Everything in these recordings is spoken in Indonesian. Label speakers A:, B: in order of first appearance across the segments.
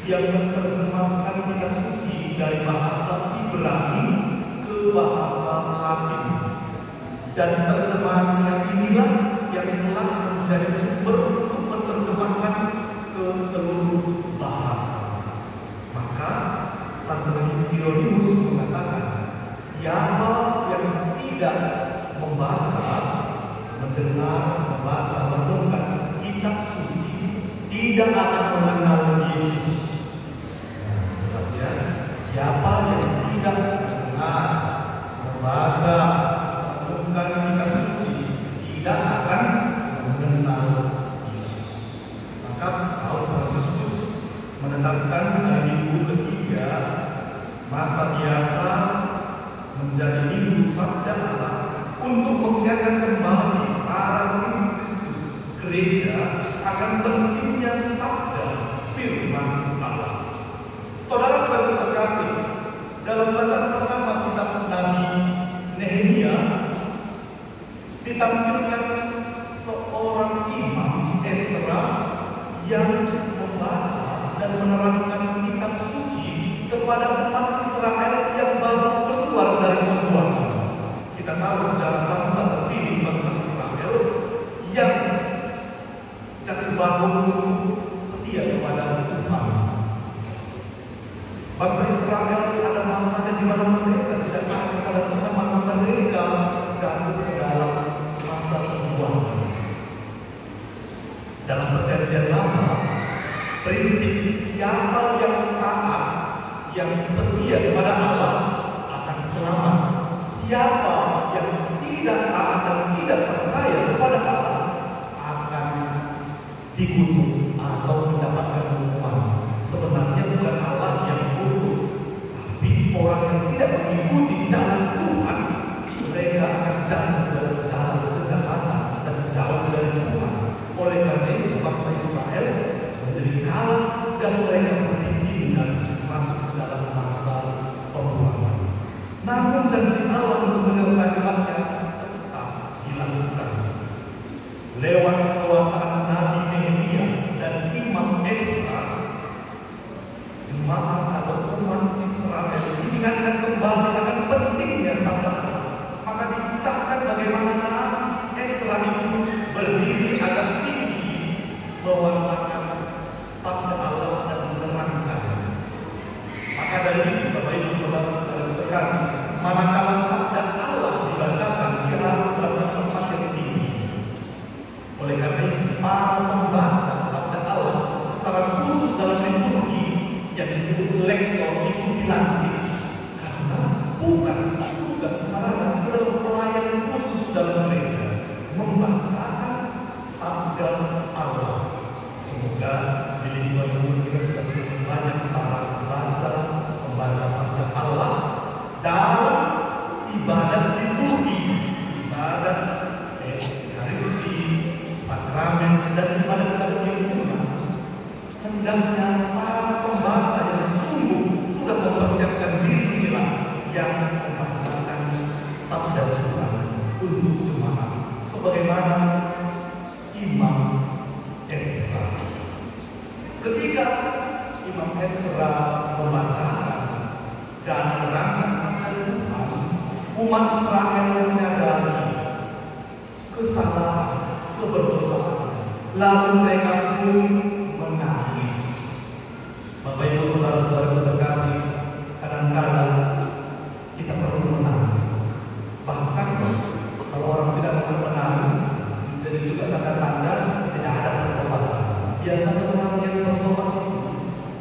A: yang menerjemahkan kitab suci dari bahasa Ibrani ke bahasa Latin. Dan terjemahan inilah yang telah menjadi sumber untuk menerjemahkan ke seluruh bahasa. Maka Santo Hieronymus mengatakan, siapa yang tidak membaca, mendengar, membaca, merenungkan kitab suci tidak akan mengenal Yesus. Jelas ya? Siapa yang tidak mendengar, membaca, merenungkan kitab suci tidak akan mengenal Yesus. Maka Paus Fransiskus menetapkan hari Minggu ketiga masa biasa menjadi Minggu Sabda Allah untuk mengingatkan kembali para murid Kristus gereja akan pentingnya sabda firman Allah. Saudara-saudara terkasih, dalam bacaan pertama kitab Nabi Nehemia ditampilkan seorang imam Ezra yang membaca dan menerangkan kitab suci kepada umat Israel yang baru keluar dari perbuatan. Kita tahu sejarah bangsa terpilih, bangsa Israel yang jatuh bangun setia kepada Tuhan. Bangsa Israel ada masanya di mana mereka tidak taat kepada Tuhan, maka mereka jatuh ke dalam masa perbuatan. Dalam perjanjian lama, prinsip siapa yang taat, yang setia kepada Allah akan selamat. Siapa yang tidak taat dan tidak percaya kepada Allah akan dikutuk atau mendapatkan hukuman. Sebenarnya bukan Allah yang kutuk, tapi orang yang tidak mengikuti jalan Tuhan, mereka akan jatuh dalam jalan kejahatan dan jauh dari Tuhan. Oleh karena itu bangsa Israel menjadi kalah dan mereka berintimidasi masuk ke dalam masa pembuangan. Namun janji Allah untuk menyertai umatnya tetap dilakukan. Lewat perkataan Nabi Nehemia dan Imam Ezra, jemaat atau umat Israel diingatkan kembali akan pentingnya sabda Allah. Maka dikisahkan bagaimana Nabi Ezra itu berdiri agak tinggi mewartakan sabda Allah dan menerangkan. Maka dari itu Bapak Ibu Saudara terkasih, manakala sabda Allah dibacakan, dia harus berada tempat yang tinggi. Oleh karena itu, para pembaca sabda Allah secara khusus dalam liturgi yang disebut lektor itu dilantik, karena bukan tugas sembarangan dalam pelayanan khusus dalam gereja membacakan sabda Allah. Semoga di lingkungan kita sudah semakin banyak para membaca sabda Allah dalam ibadat liturgi, ibadat Ekaristi, sakramen, dan ibadat-ibadat yang lainnya. Hendaknya para pembaca yang sungguh sudah mempersiapkan diri yang membacakan sabda Tuhan untuk jemaat, sebagaimana Imam Ezra. Ketika Imam Ezra membacakan dan menerangkan sabda Tuhan, umat Israel menyadari kesalahan, keberdosaannya, lalu mereka pun menangis. Bapak Ibu Saudara-saudara terkasih, kadang-kadang kita perlu menangis. Bahkan kalau orang tidak mau menangis, jadi juga tanda-tanda tidak ada pertobatan. Biasanya orang yang bertobat itu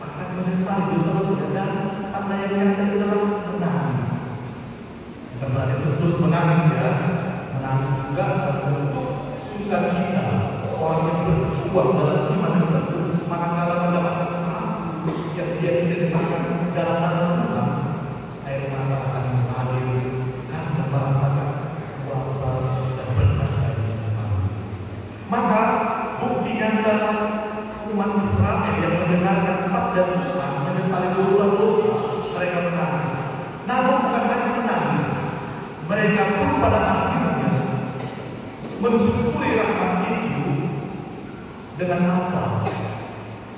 A: akan menyesali dosa-dosa dan tanda yang nyata itu adalah menangis. Bukan berarti terus menangis ya, menangis juga untuk sukacita seorang yang berjuang dalam iman dan berjuang, manakala mendapatkan sesuatu yang dia cita-citakan dalam hal Tuhan, air mata akan mengalir karena merasakan kuasa dan berkat dari Tuhan. Maka bukti nyata umat Israel yang mendengarkan sabda Tuhan menyesali dosa-dosa, mereka menangis. Namun bukan hanya menangis, mereka pun pada akhirnya mensyukuri rahmat itu dengan apa?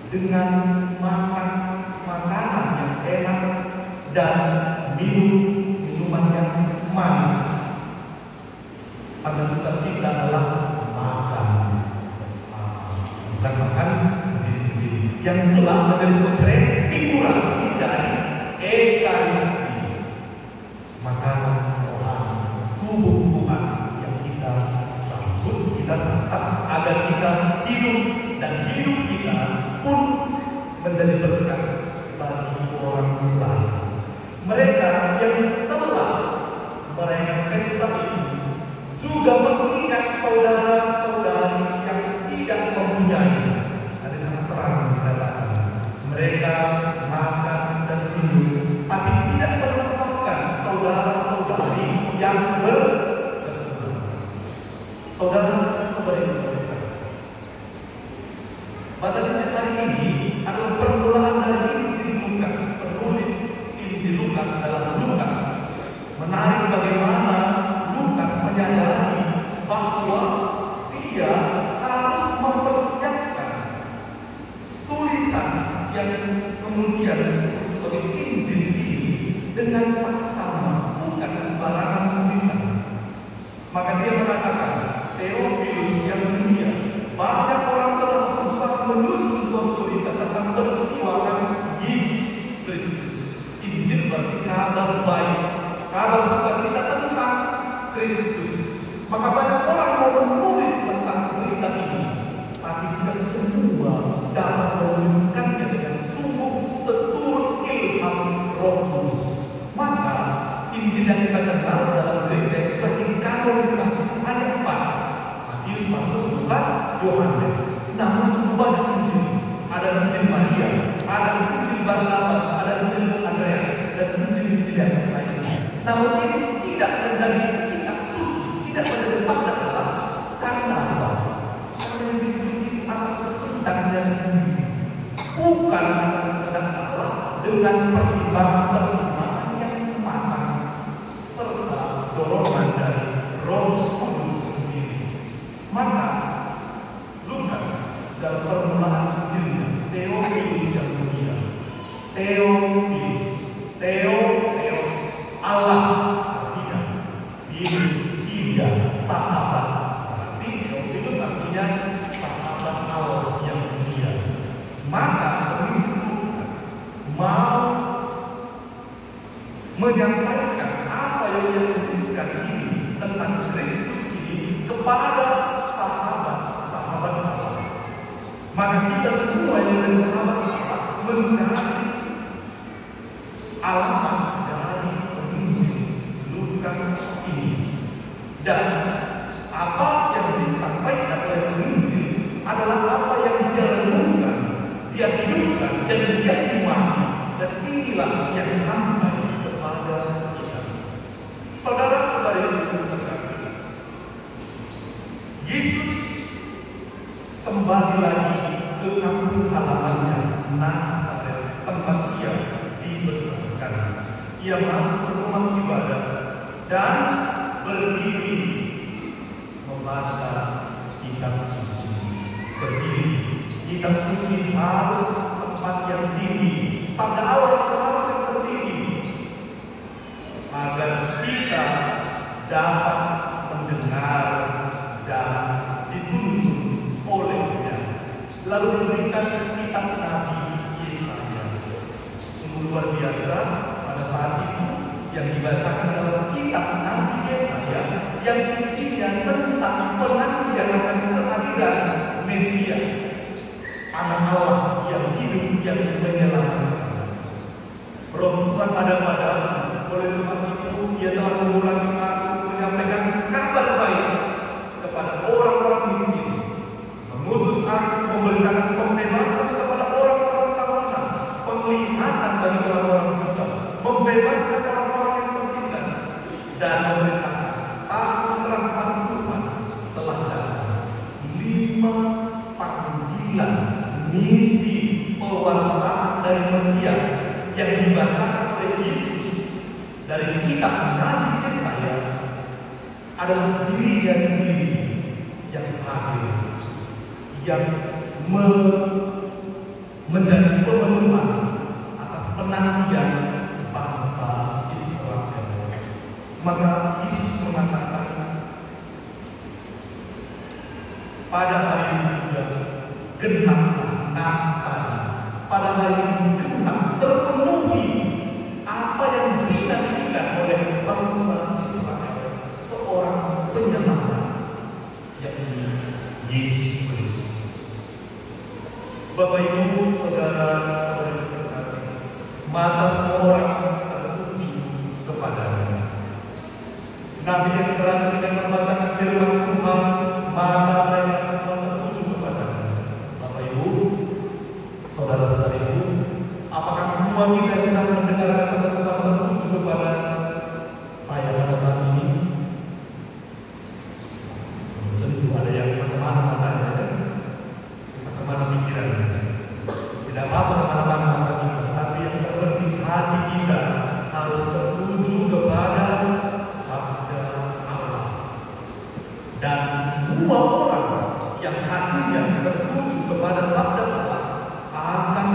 A: Dengan makan dan minum minuman yang manis. Karena sukacita adalah makan bersama, bukan makan sendiri-sendiri, yang telah menjadi prefigurasi dari Ekaristi, makanan rohani, tubuh Tuhan yang kita sambut, kita santap agar kita hidup, dan hidup kita pun menjadi berkat bagi orang lain. Mereka yang telah merayakan pesta itu juga mengingat saudara-saudari yang tidak mempunyai. Ada sangat terang dikatakan, mereka makan dan minum, tapi tidak melupakan saudara-saudari yang berkekurangan. Saudara-saudari, bacaan hari ini adalah permulaan dari Injil Lukas. Penulis Injil Lukas adalah Lukas. Menarik bagaimana Lukas menyadari bahwa dia harus mempersiapkan tulisan yang kemudian sebagai Injil ini dengan saksama, bukan sembarangan tulisan. Maka dia mengatakan, Theophilus yang mulia, banyak orang telah berusaha menyusun suatu berita tentang peristiwa Yesus Kristus. Injil berarti kabar baik, kabar sukacita tentang Kristus. Maka banyak orang mau menulis tentang berita ini, tapi tidak semua dapat menuliskannya dengan sungguh seturut ilham Roh Kudus. Maka Injil yang kita kenal dalam gereja yang sudah dikanonisasi hanya 4: Matius, Markus, Lukas, Yohanes. Namun sungguh banyak Injil. Ada Injil Maria, ada Injil Barnabas, ada Injil Andreas, dan Injil-Injil yang lainnya. Namun ini tidak menjadi kitab suci, tidak menjadi sabda Allah. Karena apa? Karena yang ditulis atas kehendaknya sendiri, bukan atas kehendak Allah, dengan pertimbangan-pertimbangan yang matang serta dorongan dari Roh Kudus sendiri. Maka Lukas dalam permulaan Injilnya, Theophilus yang mulia, Theophilus, Theos, Allah, tidak, dia sahabat. Berarti Theophilus artinya sahabat Allah yang mulia. Maka Lukas mau menyampaikan apa yang dia tuliskan ini tentang Kristus ini kepada sahabat-sahabat Allah. Maka kita semua yang menjadi sahabat Allah mencari alamat dari Injil Lukas ini, dan apa yang disampaikan oleh Injil adalah apa yang dia renungkan, dia hidupkan, dan dia imani, dan inilah yang sampai kepada kita. Saudara-saudari yang terkasih, Yesus kembali lagi ke kampung halamannya, Nazaret, tempat ia dibesarkan. Ia masuk ke rumah ibadah dan berdiri membaca kitab suci. Berdiri, kitab suci harus tempat yang tinggi, sabda Allah harus yang tertinggi, agar kita dapat mendengar dan dituntun olehnya. Lalu diberikan kitab Nabi Yesaya. Sungguh luar biasa, pada saat itu yang dibacakan adalah kitab Nabi Yesaya yang isinya tentang penantian akan kehadiran Mesias, Anak Allah yang hidup, yang menyelamatkan. Roh Tuhan ada pada, oleh sebab itu ia telah mengurangi aku menyampaikan kabar baik kepada orang-orang miskin, mengutus aku memberitakan pembebasan kepada orang-orang tawanan, penglihatan bagi orang-orang buta, membebaskan orang-orang yang tertindas, dan memberitakan tahun Tuhan telah datang. 5 panggilan misi pewartaan dari Mesias yang dibacakan oleh Yesus dari kitab Nabi Yesaya adalah dirinya sendiri yang hadir, yang menjadi pemenuhan atas penantian bangsa Maka Yesus mengatakan, pada hari itu juga genaplah naskah. Pada hari itu genap terpenuhi apa yang dinantikan oleh bangsa Israel, seorang penyelamat, yakni Yesus Kristus. Bapak Ibu, saudara-saudari terkasih, mata semua orang tertuju kepadanya. Nabi Esra ketika membacakan firman Tuhan, mata mereka semua tertuju kepadanya. Bapak Ibu, saudara-saudariku, apakah semua kita sedang mendengarkan sabda Tuhan tertuju kepada saya pada saat ini? Tentu ada yang kemana matanya, kemana pikirannya. Tidak apa-apa kemana-mana mata kita, tapi yang terpenting hati kita harus tertuju kepada sabda Allah. Dan semua orang yang hatinya tertuju kepada sabda Allah akan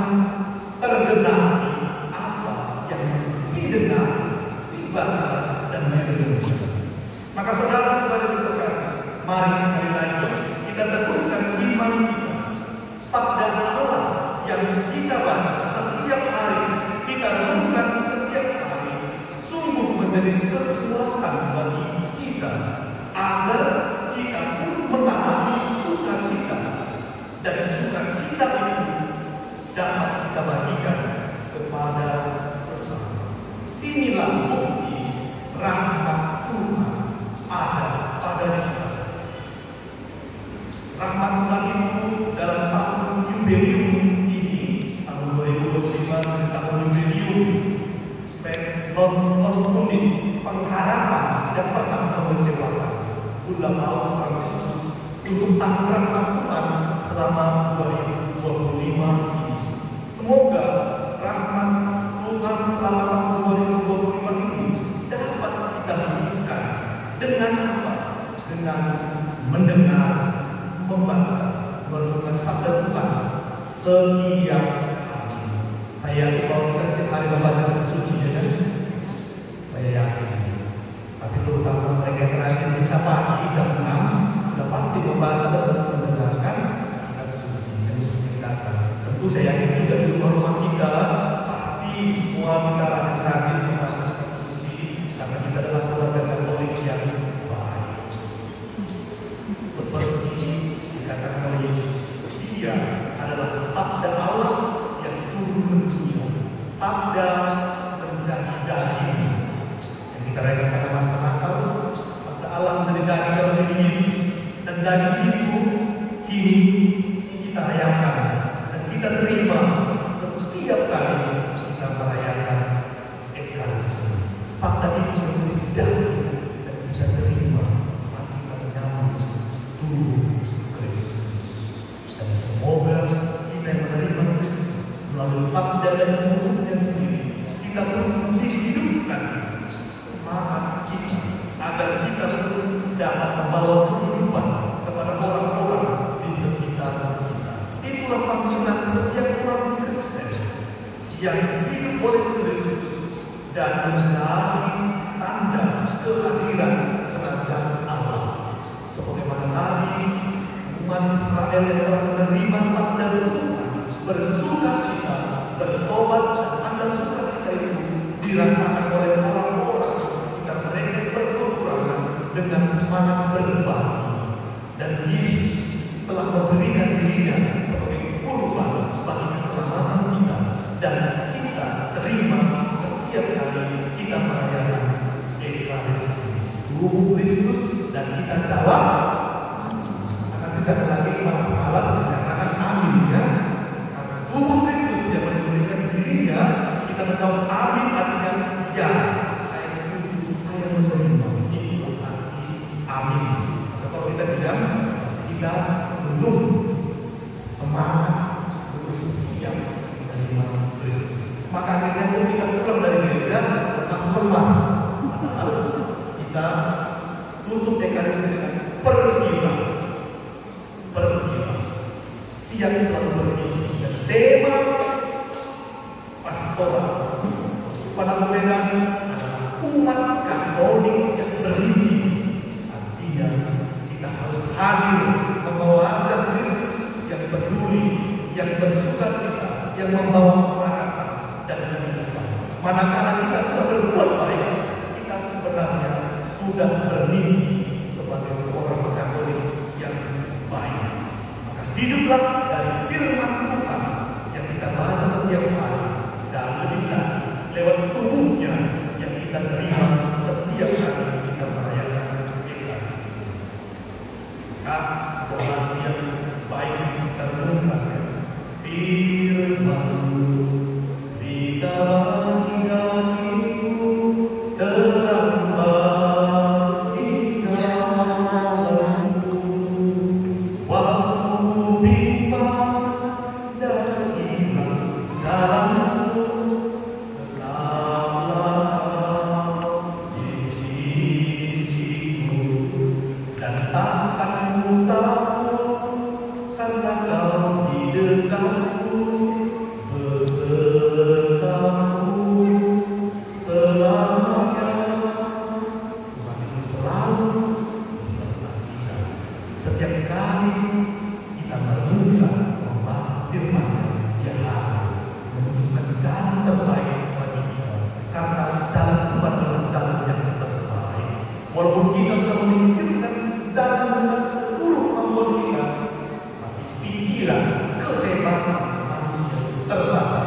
A: tergenapi apa yang didengar, dibaca, dan direnungkan. Maka saudara-saudara terkasih, mari sekali lagi kita teguhkan iman kita. Sabda Allah yang kita baca setiap hari, kita renungkan setiap hari, sungguh menjadi kekuatan bagi kita agar kita pun mengalami sukacita, dan sukacita itu dapat kita bagikan kepada sesama. Inilah bukti rahmat Tuhan ada pada kita. Rahmat Tuhan itu dalam tahun jubileum ini, tahun 2025, tahun jubileum Spes non-unik, pengharapan dan pernah mengecewakan Bulan Paus Fransiskus untuk tahun Tuhan selama 2025 ini. Semoga rahmat Tuhan selama tahun 2025 ini dapat kita lakukan dengan apa? Dengan mendengar, membaca, merenungkan sabda Tuhan setiap hari. Saya yakin kalau kita setiap hari membaca kitab suci, ya kan? Saya yakin. Tapi terutama mereka yang rajin bisa pagi jam 6 sudah pasti membaca dan mendengarkan kitab suci yang suci datang. Tentu saya yakin juga di rumah kita pasti semua kita rajin membaca kitab suci karena kita adalah keluarga Katolik yang baik. Seperti dikatakan oleh Yesus, Dia adalah sabda Allah yang turun ke dunia, sabda menjadi daging. Yang kita rayakan pada masa Natal, sabda Allah menjadi daging dalam diri Yesus, dan daging itu kini kita rayakan dan kita terima setiap kali kita merayakan Ekaristi. Sabda itu menjadi daging dan kita terima saat kita menyambut tubuh Kristus. Dan semoga kita yang menerima Kristus melalui sabda dan mulutnya sendiri, kita pun dihidupkan semangat kita agar kita pun dapat membawa kehidupan kepada orang-orang di sekitar kita. Itulah panggilan setiap orang Kristen yang hidup oleh Kristus dan mencari tanda kehadiran kerajaan Allah. Sebagaimana tadi umat Israel yang telah menerima sabda Tuhan bersukacita, bertobat, dan tanda sukacita itu dirasakan oleh orang-orang sekitar mereka yang berkekurangan dengan semangat berbagi. Dan Yesus telah memberikan dirinya sebagai kurban bagi keselamatan kita, dan kita terima setiap kali kita merayakan Ekaristi, tubuh Kristus, dan kita jawab. Akan tidak lagi malas-malas menyatakan amin, ya. Karena tubuh Kristus yang memberikan dirinya, kita menjawab amin, artinya ya, saya setuju, saya menerima. Itu arti amin. Kalau kita tidak, kita belum semangat, belum siap menerima Kristus. Maka akhirnya pun kita pulang dari gereja masih lemas. Harus kita tutup Ekaristi dengan pergilah, siap selalu bermisi. Dan tema pastoral pada Medan adalah umat Katolik yang membawa harapan dan kehidupan. Manakala kita sudah berbuat baik, kita sebenarnya sudah bermisi sebagai seorang Katolik yang baik. Maka hiduplah dari firman Tuhan yang kita baca setiap hari, dan lebih lagi lewat tubuhnya yang kita terima setiap kali kita merayakan Ekaristi. Maka sebuah yang baik kita renungkan firman di dalam hatiku terang bagi jalanku, waktu bimbang dan hilang jalanku, tetaplah di sisiku dan takkan ku takut karena kau di dekatku, besertaku selamanya. Tuhan itu selalu beserta kita. Setiap kali kita merenungkan membahas firman yang akan menunjukkan jalan terbaik bagi kita, karena jalan Tuhan adalah jalan yang terbaik. Walaupun kita sudah memikirkan jalan dengan seluruh kemampuan kita, tapi pikiran kehebatan manusia terbatas.